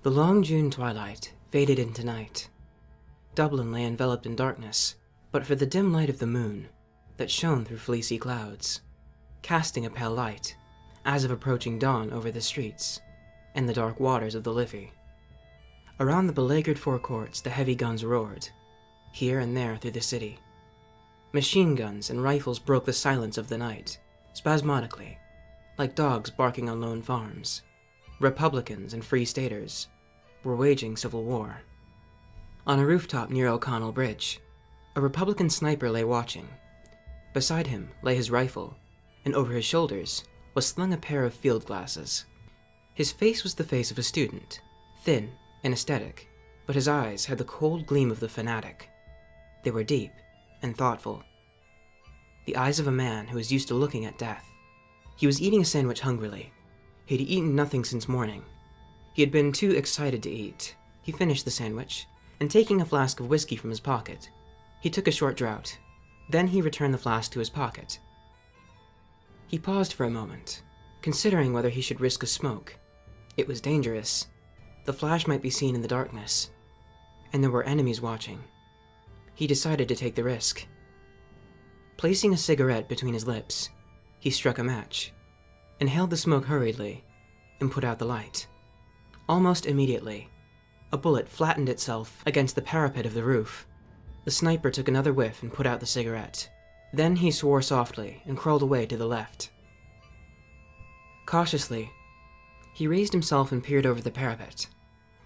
The long June twilight faded into night. Dublin lay enveloped in darkness, but for the dim light of the moon that shone through fleecy clouds, casting a pale light, as of approaching dawn over the streets and the dark waters of the Liffey. Around the beleaguered forecourts the heavy guns roared, here and there through the city. Machine guns and rifles broke the silence of the night, spasmodically, like dogs barking on lone farms. Republicans and Free Staters were waging civil war. On a rooftop near O'Connell Bridge, a Republican sniper lay watching. Beside him lay his rifle, and over his shoulders was slung a pair of field glasses. His face was the face of a student, thin and aesthetic, but his eyes had the cold gleam of the fanatic. They were deep and thoughtful. The eyes of a man who was used to looking at death. He was eating a sandwich hungrily. He had eaten nothing since morning. He had been too excited to eat. He finished the sandwich, and taking a flask of whiskey from his pocket, he took a short draught. Then he returned the flask to his pocket. He paused for a moment, considering whether he should risk a smoke. It was dangerous. The flash might be seen in the darkness, and there were enemies watching. He decided to take the risk. Placing a cigarette between his lips, he struck a match, inhaled the smoke hurriedly, and put out the light. Almost immediately, a bullet flattened itself against the parapet of the roof. The sniper took another whiff and put out the cigarette. Then he swore softly and crawled away to the left. Cautiously, he raised himself and peered over the parapet.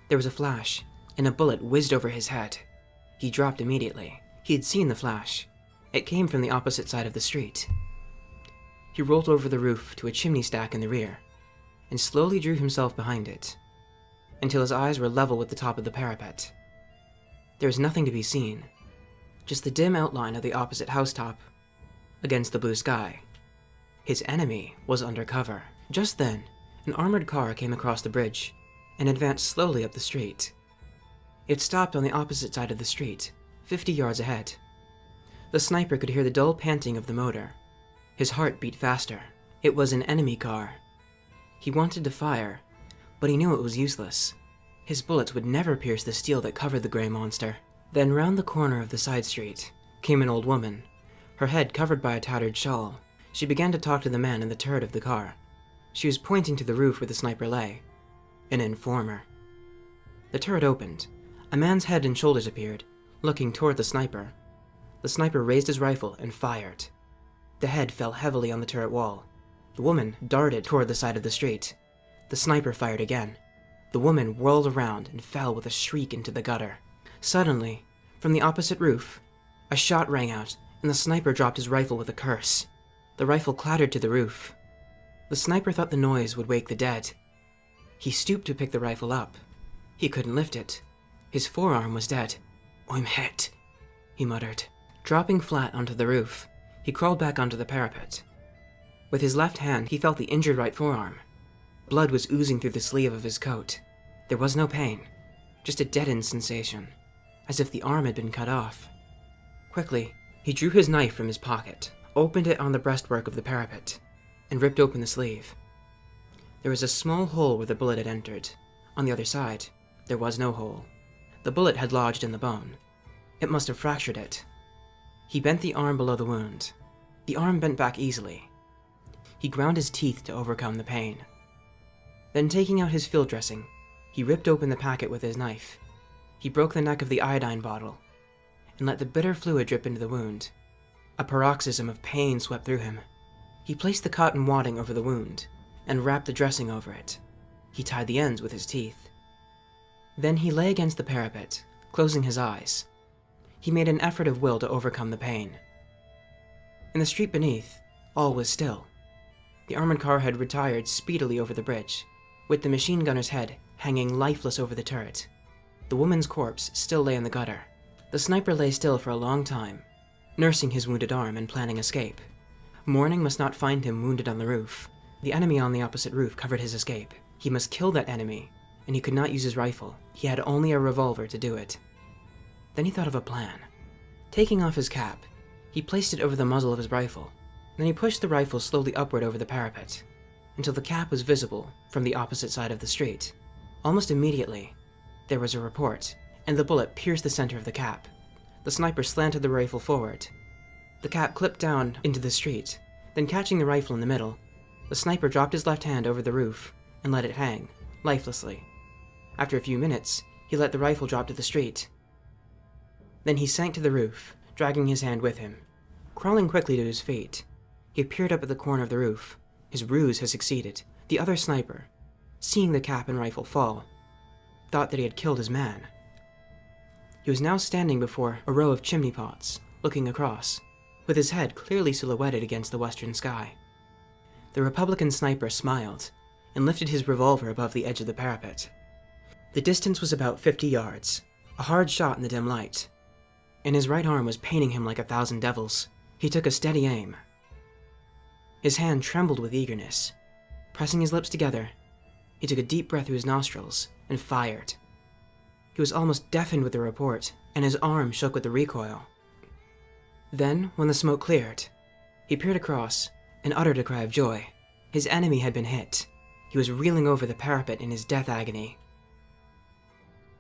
There was a flash, and a bullet whizzed over his head. He dropped immediately. He had seen the flash. It came from the opposite side of the street. He rolled over the roof to a chimney stack in the rear, and slowly drew himself behind it, until his eyes were level with the top of the parapet. There was nothing to be seen, just the dim outline of the opposite housetop against the blue sky. His enemy was under cover. Just then, an armored car came across the bridge and advanced slowly up the street. It stopped on the opposite side of the street, 50 yards ahead. The sniper could hear the dull panting of the motor. His heart beat faster. It was an enemy car. He wanted to fire, but he knew it was useless. His bullets would never pierce the steel that covered the gray monster. Then round the corner of the side street came an old woman, her head covered by a tattered shawl. She began to talk to the man in the turret of the car. She was pointing to the roof where the sniper lay. An informer. The turret opened. A man's head and shoulders appeared, looking toward the sniper. The sniper raised his rifle and fired. The head fell heavily on the turret wall. The woman darted toward the side of the street. The sniper fired again. The woman whirled around and fell with a shriek into the gutter. Suddenly, from the opposite roof, a shot rang out, and the sniper dropped his rifle with a curse. The rifle clattered to the roof. The sniper thought the noise would wake the dead. He stooped to pick the rifle up. He couldn't lift it. His forearm was dead. "I'm hit," he muttered. Dropping flat onto the roof, he crawled back onto the parapet. With his left hand, he felt the injured right forearm. Blood was oozing through the sleeve of his coat. There was no pain, just a deadened sensation, as if the arm had been cut off. Quickly, he drew his knife from his pocket, opened it on the breastwork of the parapet, and ripped open the sleeve. There was a small hole where the bullet had entered. On the other side, there was no hole. The bullet had lodged in the bone. It must have fractured it. He bent the arm below the wound. The arm bent back easily. He ground his teeth to overcome the pain. Then, taking out his field dressing, he ripped open the packet with his knife. He broke the neck of the iodine bottle and let the bitter fluid drip into the wound. A paroxysm of pain swept through him. He placed the cotton wadding over the wound and wrapped the dressing over it. He tied the ends with his teeth. Then he lay against the parapet, closing his eyes. He made an effort of will to overcome the pain. In the street beneath, all was still. The armored car had retired speedily over the bridge, with the machine gunner's head hanging lifeless over the turret. The woman's corpse still lay in the gutter. The sniper lay still for a long time, nursing his wounded arm and planning escape. Morning must not find him wounded on the roof. The enemy on the opposite roof covered his escape. He must kill that enemy, and he could not use his rifle. He had only a revolver to do it. Then he thought of a plan. Taking off his cap, he placed it over the muzzle of his rifle. Then he pushed the rifle slowly upward over the parapet, until the cap was visible from the opposite side of the street. Almost immediately, there was a report, and the bullet pierced the center of the cap. The sniper slanted the rifle forward. The cap clipped down into the street, then catching the rifle in the middle, the sniper dropped his left hand over the roof and let it hang, lifelessly. After a few minutes, he let the rifle drop to the street. Then he sank to the roof, dragging his hand with him. Crawling quickly to his feet, he peered up at the corner of the roof. His ruse had succeeded. The other sniper, seeing the cap and rifle fall, thought that he had killed his man. He was now standing before a row of chimney pots, looking across, with his head clearly silhouetted against the western sky. The Republican sniper smiled and lifted his revolver above the edge of the parapet. The distance was about 50 yards, a hard shot in the dim light, and his right arm was paining him like 1,000 devils. He took a steady aim. His hand trembled with eagerness. Pressing his lips together, he took a deep breath through his nostrils and fired. He was almost deafened with the report, and his arm shook with the recoil. Then, when the smoke cleared, he peered across and uttered a cry of joy. His enemy had been hit. He was reeling over the parapet in his death agony.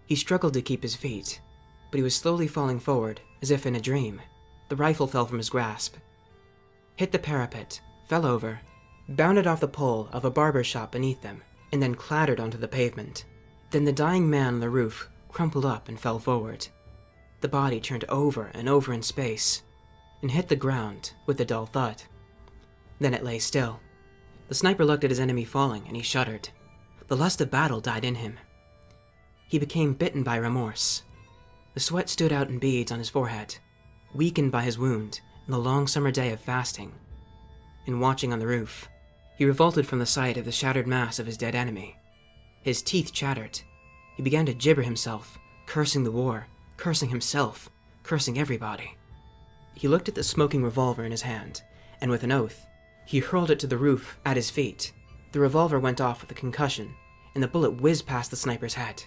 He struggled to keep his feet, but he was slowly falling forward, as if in a dream. The rifle fell from his grasp, hit the parapet, fell over, bounded off the pole of a barber shop beneath them, and then clattered onto the pavement. Then the dying man on the roof crumpled up and fell forward. The body turned over and over in space, and hit the ground with a dull thud. Then it lay still. The sniper looked at his enemy falling, and he shuddered. The lust of battle died in him. He became bitten by remorse. The sweat stood out in beads on his forehead, weakened by his wound and the long summer day of fasting. And watching on the roof, he revolted from the sight of the shattered mass of his dead enemy. His teeth chattered. He began to gibber himself, cursing the war, cursing himself, cursing everybody. He looked at the smoking revolver in his hand, and with an oath, he hurled it to the roof at his feet. The revolver went off with a concussion, and the bullet whizzed past the sniper's head.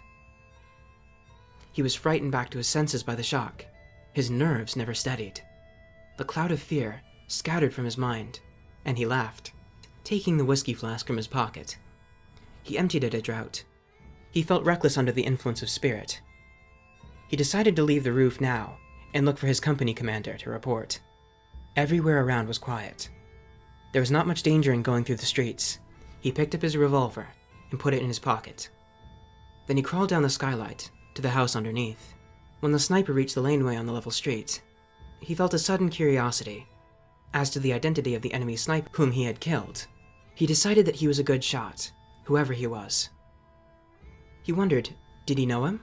He was frightened back to his senses by the shock. His nerves never steadied. The cloud of fear scattered from his mind, and he laughed, taking the whiskey flask from his pocket. He emptied it at a draught. He felt reckless under the influence of spirit. He decided to leave the roof now and look for his company commander to report. Everywhere around was quiet. There was not much danger in going through the streets. He picked up his revolver and put it in his pocket. Then he crawled down the skylight to the house underneath. When the sniper reached the laneway on the level street, he felt a sudden curiosity as to the identity of the enemy sniper whom he had killed. He decided that he was a good shot, whoever he was. He wondered, did he know him?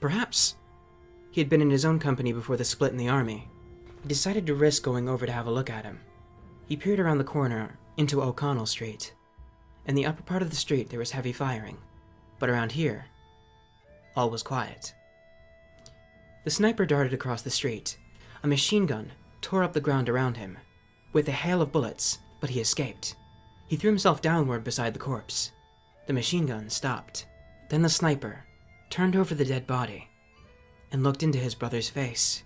Perhaps. He had been in his own company before the split in the army. He decided to risk going over to have a look at him. He peered around the corner into O'Connell Street. In the upper part of the street there was heavy firing, but around here, all was quiet. The sniper darted across the street. A machine gun tore up the ground around him, with a hail of bullets, but he escaped. He threw himself downward beside the corpse. The machine gun stopped. Then the sniper turned over the dead body and looked into his brother's face.